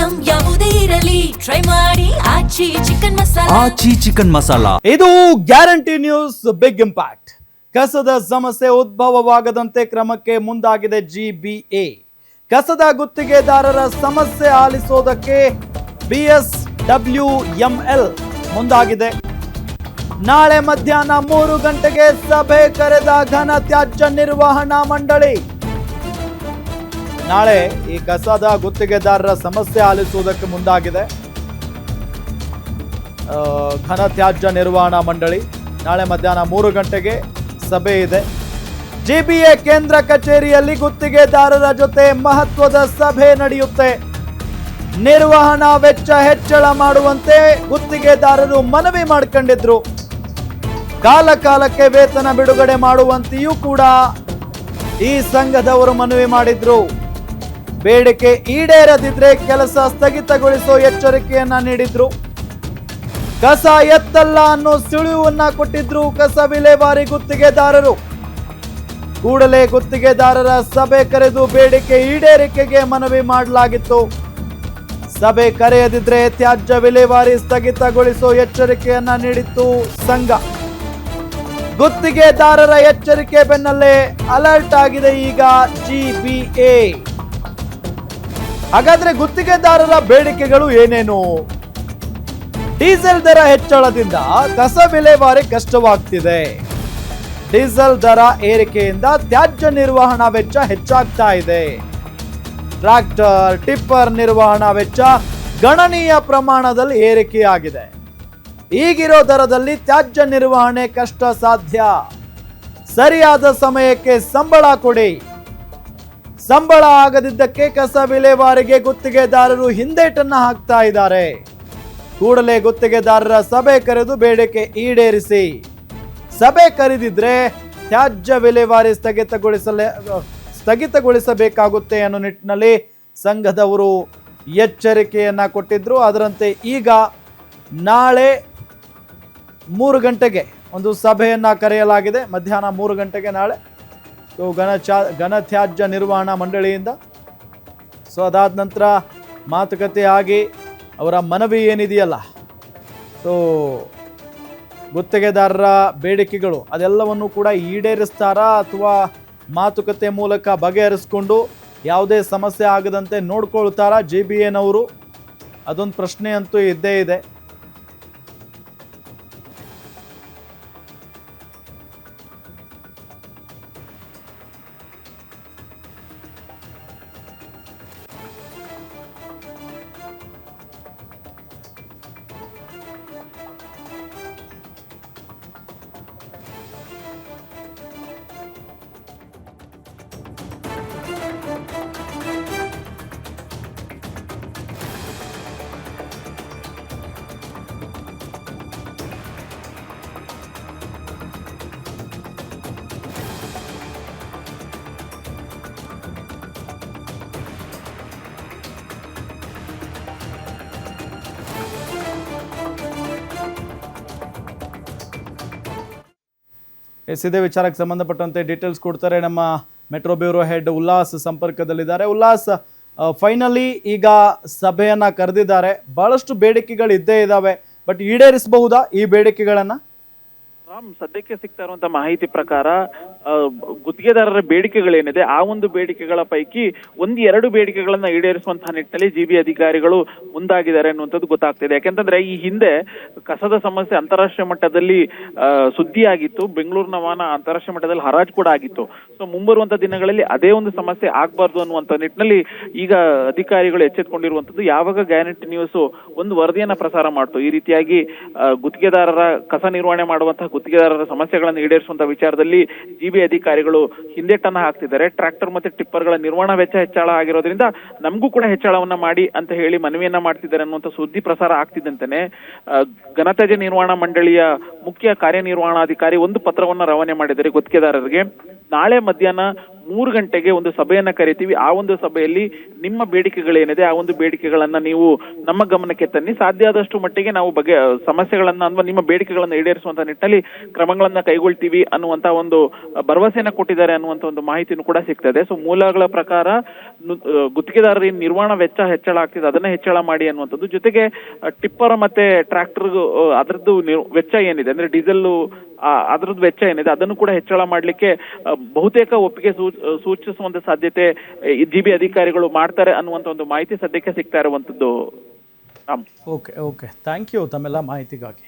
Item ಯಾವುದೇ ಇರಲಿ try ಮಾಡಿ ಆಚಿ ಚಿಕನ್ ಮಸಾಲಾ. ಇದು ಗ್ಯಾರಂಟಿ ನ್ಯೂಸ್ ಬಿಗ್ ಇಂಪ್ಯಾಕ್ಟ್. ಕಸದ ಸಮಸ್ಯೆ ಉದ್ಭವವಾಗದಂತೆ ಕ್ರಮಕ್ಕೆ ಮುಂದಾಗಿದೆ ಜಿಬಿಎ. ಕಸದ ಗುತ್ತಿಗೆದಾರರ ಸಮಸ್ಯೆ ಆಲಿಸೋದಕ್ಕೆ ಬಿಎಸ್ಡಬ್ಲ್ಯೂಎಂಎಲ್ ಮುಂದಾಗಿದೆ. ನಾಳೆ ಮಧ್ಯಾಹ್ನ 3 ಗಂಟೆಗೆ ಸಭೆ ಕರೆದ ಘನ ತ್ಯಾಜ್ಯ ನಿರ್ವಹಣಾ ಮಂಡಳಿ. ನಾಳೆ ಈ ಕಸದ ಗುತ್ತಿಗೆದಾರರ ಸಮಸ್ಯೆ ಆಲಿಸುವುದಕ್ಕೆ ಮುಂದಾಗಿದೆ ಘನ ತ್ಯಾಜ್ಯ ನಿರ್ವಹಣಾ ಮಂಡಳಿ. ನಾಳೆ ಮಧ್ಯಾಹ್ನ 3 ಗಂಟೆಗೆ ಸಭೆ ಇದೆ. ಜಿಬಿಎ ಕೇಂದ್ರ ಕಚೇರಿಯಲ್ಲಿ ಗುತ್ತಿಗೆದಾರರ ಜೊತೆ ಮಹತ್ವದ ಸಭೆ ನಡೆಯುತ್ತೆ. ನಿರ್ವಹಣಾ ವೆಚ್ಚ ಹೆಚ್ಚಳ ಮಾಡುವಂತೆ ಗುತ್ತಿಗೆದಾರರು ಮನವಿ ಮಾಡಿಕೊಂಡಿದ್ರು. ಕಾಲಕ್ಕೆ ವೇತನ ಬಿಡುಗಡೆ ಮಾಡುವಂತೆಯೂ ಕೂಡ ಈ ಸಂಘದವರು ಮನವಿ ಮಾಡಿದ್ರು. ಬೇಡಿಕೆ ಈಡೇರದಿದ್ರೆ ಕೆಲಸ ಸ್ಥಗಿತಗೊಳಿಸೋ ಎಚ್ಚರಿಕೆಯನ್ನ ನೀಡಿದ್ರು. ಕಸ ಎತ್ತಲ್ಲ ಅನ್ನೋ ಸುಳಿವನ್ನ ಕೊಟ್ಟಿದ್ರು ಕಸ ವಿಲೇವಾರಿ ಗುತ್ತಿಗೆದಾರರು. ಕೂಡಲೇ ಗುತ್ತಿಗೆದಾರರ ಸಭೆ ಕರೆದು ಬೇಡಿಕೆ ಈಡೇರಿಕೆಗೆ ಮನವಿ ಮಾಡಲಾಗಿತ್ತು. ಸಭೆ ಕರೆಯದಿದ್ರೆ ತ್ಯಾಜ್ಯ ವಿಲೇವಾರಿ ಸ್ಥಗಿತಗೊಳಿಸೋ ಎಚ್ಚರಿಕೆಯನ್ನ ನೀಡಿತ್ತು ಸಂಘ. ಗುತ್ತಿಗೆದಾರರ ಎಚ್ಚರಿಕೆ ಬೆನ್ನಲ್ಲೇ ಅಲರ್ಟ್ ಆಗಿದೆ ಈಗ ಜಿಬಿಎ. ಹಾಗಾದ್ರೆ ಗುತ್ತಿಗೆದಾರರ ಬೇಡಿಕೆಗಳು ಏನೇನು? ಡೀಸೆಲ್ ದರ ಹೆಚ್ಚಳದಿಂದ ಕಸ ವಿಲೇವಾರಿ ಕಷ್ಟವಾಗ್ತಿದೆ. ಡೀಸೆಲ್ ದರ ಏರಿಕೆಯಿಂದ ತ್ಯಾಜ್ಯ ನಿರ್ವಹಣಾ ವೆಚ್ಚ ಹೆಚ್ಚಾಗ್ತಾ ಇದೆ. ಟ್ರ್ಯಾಕ್ಟರ್ ಟಿಪ್ಪರ್ ನಿರ್ವಹಣಾ ವೆಚ್ಚ ಗಣನೀಯ ಪ್ರಮಾಣದಲ್ಲಿ ಏರಿಕೆಯಾಗಿದೆ. ಈಗಿರೋ ದರದಲ್ಲಿ ತ್ಯಾಜ್ಯ ನಿರ್ವಹಣೆ ಕಷ್ಟ ಸಾಧ್ಯ. ಸರಿಯಾದ ಸಮಯಕ್ಕೆ ಸಂಬಳ ಕೊಡಿ. ಸಂಬಳ ಆಗದಿದ್ದಕ್ಕೆ ಕಸ ವಿಲೇವಾರಿಗೆ ಗುತ್ತಿಗೆದಾರರು ಹಿಂದೇಟನ್ನ ಹಾಕ್ತಾ ಇದ್ದಾರೆ. ಕೂಡಲೇ ಗುತ್ತಿಗೆದಾರರ ಸಭೆ ಕರೆದು ಬೇಡಿಕೆ ಈಡೇರಿಸಿ. ಸಭೆ ಕರೆದಿದ್ರೆ ತ್ಯಾಜ್ಯ ವಿಲೇವಾರಿ ಸ್ಥಗಿತಗೊಳಿಸಬೇಕಾಗುತ್ತೆ ಅನ್ನೋ ನಿಟ್ಟಿನಲ್ಲಿ ಸಂಘದವರು ಎಚ್ಚರಿಕೆಯನ್ನ ಕೊಟ್ಟಿದ್ರು. ಅದರಂತೆ ಈಗ ನಾಳೆ 3 ಗಂಟೆಗೆ ಒಂದು ಸಭೆಯನ್ನ ಕರೆಯಲಾಗಿದೆ. ಮಧ್ಯಾಹ್ನ 3 ಗಂಟೆಗೆ ನಾಳೆ ಘನ ತ್ಯಾಜ್ಯ ನಿರ್ವಹಣಾ ಮಂಡಳಿಯಿಂದ. ಸೊ ಅದಾದ ನಂತರ ಮಾತುಕತೆ ಆಗಿ ಅವರ ಮನವಿ ಏನಿದೆಯಲ್ಲ, ಸೊ ಗುತ್ತಿಗೆದಾರರ ಬೇಡಿಕೆಗಳು ಅದೆಲ್ಲವನ್ನು ಕೂಡ ಈಡೇರಿಸ್ತಾರಾ ಅಥವಾ ಮಾತುಕತೆ ಮೂಲಕ ಬಗೆಹರಿಸ್ಕೊಂಡು ಯಾವುದೇ ಸಮಸ್ಯೆ ಆಗದಂತೆ ನೋಡ್ಕೊಳ್ತಾರಾ ಜಿಬಿಎನವರು? ಅದೊಂದು ಪ್ರಶ್ನೆ ಅಂತೂ ಇದ್ದೇ ಇದೆ. ಇದೇ ವಿಚಾರಕ್ಕೆ ಸಂಬಂಧಪಟ್ಟಂತೆ ಡೀಟೇಲ್ಸ್ ಕೊಡ್ತಾರೆ ನಮ್ಮ ಮೆಟ್ರೋ ಬ್ಯೂರೋ ಹೆಡ್ ಉಲ್ಲಾಸ್ ಸಂಪರ್ಕದಲ್ಲಿದ್ದಾರೆ. ಉಲ್ಲಾಸ್, ಫೈನಲಿ ಈಗ ಸಭೆಯನ್ನ ಕರೆದಿದ್ದಾರೆ. ಬಹಳಷ್ಟು ಬೇಡಿಕೆಗಳು ಇದ್ದೇ ಇದ್ದಾವೆ, ಬಟ್ ಈಡೇರಿಸಬಹುದಾ ಈ ಬೇಡಿಕೆಗಳನ್ನ? ಸದ್ಯಕ್ಕೆ ಸಿಗ್ತಾ ಇರುವಂತಹ ಮಾಹಿತಿ ಪ್ರಕಾರ ಗುತ್ತಿಗೆದಾರರ ಬೇಡಿಕೆಗಳೇನಿದೆ ಆ ಒಂದು ಬೇಡಿಕೆಗಳ ಪೈಕಿ 1-2 ಬೇಡಿಕೆಗಳನ್ನ ಈಡೇರಿಸುವಂತಹ ನಿಟ್ಟಿನಲ್ಲಿ ಜಿಬಿ ಅಧಿಕಾರಿಗಳು ಮುಂದಾಗಿದ್ದಾರೆ ಅನ್ನುವಂಥದ್ದು ಗೊತ್ತಾಗ್ತಿದೆ. ಯಾಕೆಂತಂದ್ರೆ ಈ ಹಿಂದೆ ಕಸದ ಸಮಸ್ಯೆ ಅಂತಾರಾಷ್ಟ್ರೀಯ ಮಟ್ಟದಲ್ಲಿ ಸುದ್ದಿಯಾಗಿತ್ತು. ಬೆಂಗಳೂರಿನ ವಾಹನ ಅಂತಾರಾಷ್ಟ್ರೀಯ ಮಟ್ಟದಲ್ಲಿ ಹರಾಜು ಕೂಡ ಆಗಿತ್ತು. ಸೊ ಮುಂಬರುವಂತಹ ದಿನಗಳಲ್ಲಿ ಅದೇ ಒಂದು ಸಮಸ್ಯೆ ಆಗ್ಬಾರ್ದು ಅನ್ನುವಂಥ ನಿಟ್ಟಿನಲ್ಲಿ ಈಗ ಅಧಿಕಾರಿಗಳು ಎಚ್ಚೆತ್ಕೊಂಡಿರುವಂತದ್ದು. ಯಾವಾಗ ಗ್ಯಾರಂಟಿ ನ್ಯೂಸ್ ಒಂದು ವರದಿಯನ್ನ ಪ್ರಸಾರ ಮಾಡ್ತು, ಈ ರೀತಿಯಾಗಿ ಗುತ್ತಿಗೆದಾರರ ಕಸ ನಿರ್ವಹಣೆ ಮಾಡುವಂತಹ ಗುತ್ತಿಗೆದಾರರ ಸಮಸ್ಯೆಗಳನ್ನು ಈಡೇರಿಸುವಂತಹ ವಿಚಾರದಲ್ಲಿ ಜಿಬಿ ಅಧಿಕಾರಿಗಳು ಹಿಂದೇಟನ್ನ ಹಾಕ್ತಿದ್ದಾರೆ. ಟ್ರ್ಯಾಕ್ಟರ್ ಮತ್ತೆ ಟಿಪ್ಪರ್ಗಳ ನಿರ್ವಹಣಾ ವೆಚ್ಚ ಹೆಚ್ಚಳ ಆಗಿರೋದ್ರಿಂದ ನಮಗೂ ಕೂಡ ಹೆಚ್ಚಳವನ್ನ ಮಾಡಿ ಅಂತ ಹೇಳಿ ಮನವಿಯನ್ನ ಮಾಡ್ತಿದ್ದಾರೆ ಅನ್ನುವಂಥ ಸುದ್ದಿ ಪ್ರಸಾರ ಆಗ್ತಿದ್ದಂತೆನೆ ಘನತ್ಯಾಜ್ಯ ನಿರ್ವಹಣಾ ಮಂಡಳಿಯ ಮುಖ್ಯ ಕಾರ್ಯನಿರ್ವಹಣಾಧಿಕಾರಿ ಒಂದು ಪತ್ರವನ್ನ ರವಾನೆ ಮಾಡಿದ್ದಾರೆ ಗುತ್ತಿಗೆದಾರರಿಗೆ. ನಾಳೆ ಮಧ್ಯಾಹ್ನ 3 ಗಂಟೆಗೆ ಒಂದು ಸಭೆಯನ್ನ ಕರಿತೀವಿ. ಆ ಒಂದು ಸಭೆಯಲ್ಲಿ ನಿಮ್ಮ ಬೇಡಿಕೆಗಳೇನಿದೆ ಆ ಒಂದು ಬೇಡಿಕೆಗಳನ್ನ ನೀವು ನಮ್ಮ ಗಮನಕ್ಕೆ ತನ್ನಿ. ಸಾಧ್ಯ ಆದಷ್ಟು ಮಟ್ಟಿಗೆ ನಾವು ಸಮಸ್ಯೆಗಳನ್ನ ಅಥವಾ ನಿಮ್ಮ ಬೇಡಿಕೆಗಳನ್ನ ಈಡೇರಿಸುವಂತ ನಿಟ್ಟಿನಲ್ಲಿ ಕ್ರಮಗಳನ್ನ ಕೈಗೊಳ್ತೀವಿ ಅನ್ನುವಂತ ಒಂದು ಭರವಸೆಯನ್ನ ಕೊಟ್ಟಿದ್ದಾರೆ ಅನ್ನುವಂತ ಒಂದು ಮಾಹಿತಿನೂ ಕೂಡ ಸಿಗ್ತದೆ. ಸೊ ಮೂಲಗಳ ಪ್ರಕಾರ ಗುತ್ತಿಗೆದಾರರ ನಿರ್ವಹಣಾ ವೆಚ್ಚ ಹೆಚ್ಚಳ ಆಗ್ತಿದೆ, ಅದನ್ನ ಹೆಚ್ಚಳ ಮಾಡಿ ಅನ್ನುವಂಥದ್ದು. ಜೊತೆಗೆ ಟಿಪ್ಪರ್ ಮತ್ತೆ ಟ್ರ್ಯಾಕ್ಟರ್ ಅದರದ್ದು ವೆಚ್ಚ ಏನಿದೆ ಅಂದ್ರೆ ಡೀಸೆಲ್ ಅದರದ್ದು ವೆಚ್ಚ ಏನಿದೆ ಅದನ್ನು ಕೂಡ ಹೆಚ್ಚಳ ಮಾಡ್ಲಿಕ್ಕೆ ಬಹುತೇಕ ಒಪ್ಪಿಗೆ ಸೂಚಿಸುವಂತ ಸಾಧ್ಯತೆ ಜಿಬಿ ಅಧಿಕಾರಿಗಳು ಮಾಡ್ತಾರೆ ಅನ್ನುವಂತ ಒಂದು ಮಾಹಿತಿ ಸದ್ಯಕ್ಕೆ ಸಿಗ್ತಾ ಇರುವಂತದ್ದು. ಓಕೆ ಥ್ಯಾಂಕ್ ಯು ತಮ್ಮೆಲ್ಲ ಮಾಹಿತಿಗಾಗಿ.